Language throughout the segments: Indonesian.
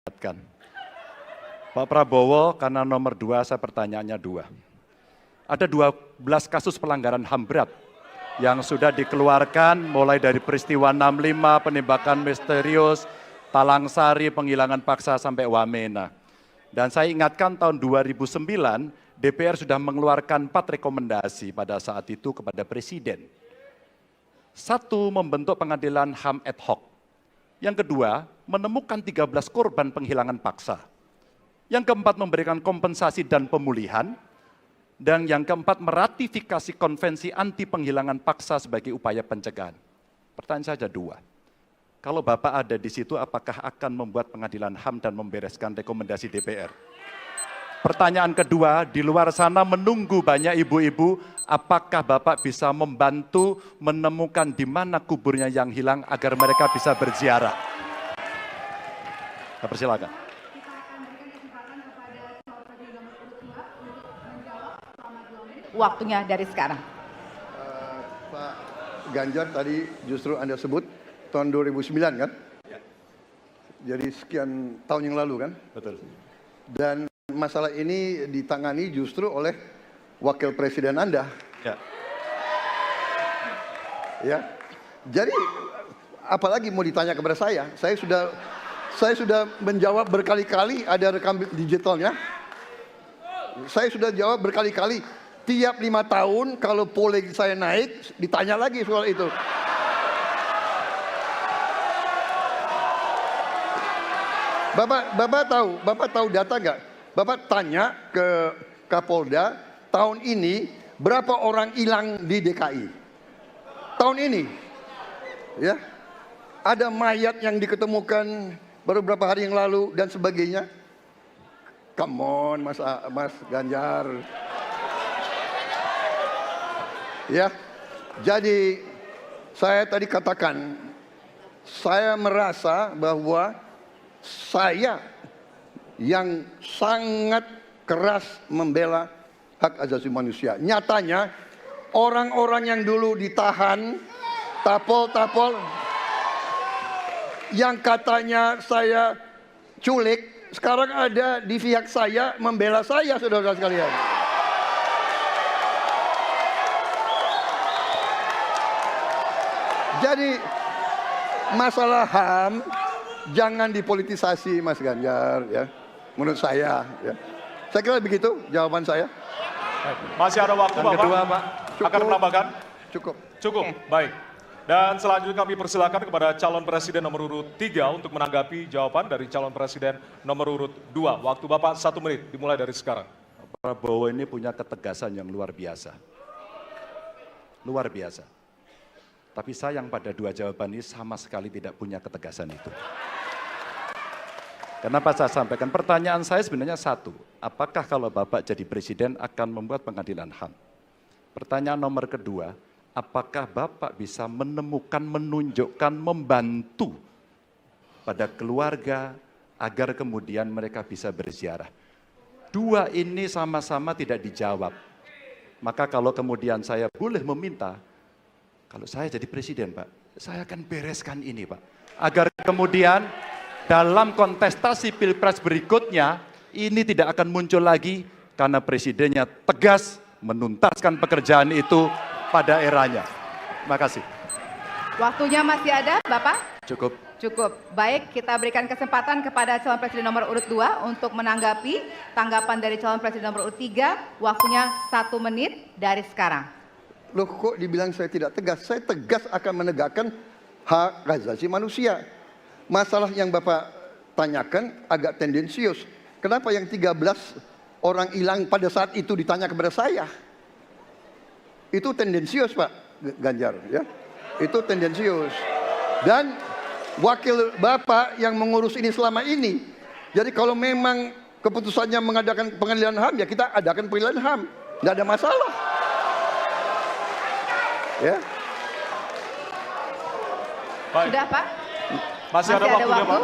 ingatkan. Pak Prabowo, karena nomor 2 saya pertanyaannya 2. Ada 12 kasus pelanggaran HAM berat yang sudah dikeluarkan mulai dari peristiwa 65, penembakan misterius, Talang Sari, penghilangan paksa sampai Wamena. Dan saya ingatkan tahun 2009 DPR sudah mengeluarkan 4 rekomendasi pada saat itu kepada Presiden. 1, membentuk pengadilan HAM ad hoc. Yang kedua, menemukan 13 korban penghilangan paksa. Yang keempat, memberikan kompensasi dan pemulihan. Dan yang keempat, meratifikasi konvensi anti penghilangan paksa sebagai upaya pencegahan. Pertanyaan saja 2. Kalau Bapak ada di situ, apakah akan membuat pengadilan HAM dan membereskan rekomendasi DPR? Pertanyaan kedua, di luar sana menunggu banyak ibu-ibu, apakah Bapak bisa membantu menemukan di mana kuburnya yang hilang agar mereka bisa berziarah? Saya persilakan. Waktunya dari sekarang. Pak Ganjar tadi justru Anda sebut tahun 2009 kan? Ya. Jadi sekian tahun yang lalu kan? Betul. Dan masalah ini ditangani justru oleh Wakil Presiden Anda. Ya. Ya. Jadi apalagi mau ditanya kepada saya? Saya sudah menjawab berkali-kali, ada rekam digitalnya. Saya sudah jawab berkali-kali. Tiap 5 tahun kalau polling saya naik, ditanya lagi soal itu. Bapak tahu data nggak? Bapak tanya ke Kapolda, tahun ini berapa orang hilang di DKI? Tahun ini, ya, ada mayat yang diketemukan baru beberapa hari yang lalu dan sebagainya. Come on, Mas Ganjar. Ya, jadi saya tadi katakan, saya merasa bahwa saya yang sangat keras membela hak asasi manusia. Nyatanya orang-orang yang dulu ditahan, tapol-tapol, yang katanya saya culik, sekarang ada di pihak saya membela saya, saudara sekalian. Jadi masalah HAM jangan dipolitisasi, Mas Ganjar, ya. Menurut saya, ya. Saya kira begitu jawaban saya. Masih ada waktu, Bapak. Kedua, Pak. Akan menambahkan? Cukup. Cukup, baik. Dan selanjutnya kami persilakan kepada calon presiden nomor urut 3 untuk menanggapi jawaban dari calon presiden nomor urut 2. Waktu Bapak 1 menit, dimulai dari sekarang. Prabowo ini punya ketegasan yang luar biasa. Luar biasa. Tapi sayang pada 2 jawaban ini sama sekali tidak punya ketegasan itu. Kenapa saya sampaikan? Pertanyaan saya sebenarnya 1. Apakah kalau Bapak jadi presiden akan membuat pengadilan HAM? Pertanyaan nomor kedua, apakah Bapak bisa menemukan, menunjukkan, membantu pada keluarga agar kemudian mereka bisa berziarah? 2 ini sama-sama tidak dijawab. Maka kalau kemudian saya boleh meminta, kalau saya jadi presiden, Pak, saya akan bereskan ini, Pak. Agar kemudian dalam kontestasi pilpres berikutnya, ini tidak akan muncul lagi karena presidennya tegas menuntaskan pekerjaan itu pada eranya. Terima kasih. Waktunya masih ada, Bapak? Cukup. Cukup. Baik, kita berikan kesempatan kepada calon presiden nomor urut 2 untuk menanggapi tanggapan dari calon presiden nomor urut 3. Waktunya 1 menit dari sekarang. Loh, kok dibilang saya tidak tegas? Saya tegas akan menegakkan hak asasi manusia. Masalah yang Bapak tanyakan agak tendensius. Kenapa yang 13 orang hilang pada saat itu ditanya kepada saya? Itu tendensius, Pak Ganjar, ya. Itu tendensius. Dan wakil Bapak yang mengurus ini selama ini. Jadi kalau memang keputusannya mengadakan pengadilan HAM, ya kita adakan pengadilan HAM. Nggak ada masalah. Ya. Baik. Sudah, Pak? Masih ada waktunya, waktu? Pak?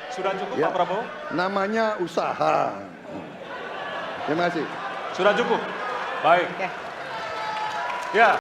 Sudah cukup, Ya. Pak Prabowo? Namanya usaha. Terima kasih. Sudah cukup? Baik. Oke. Ya.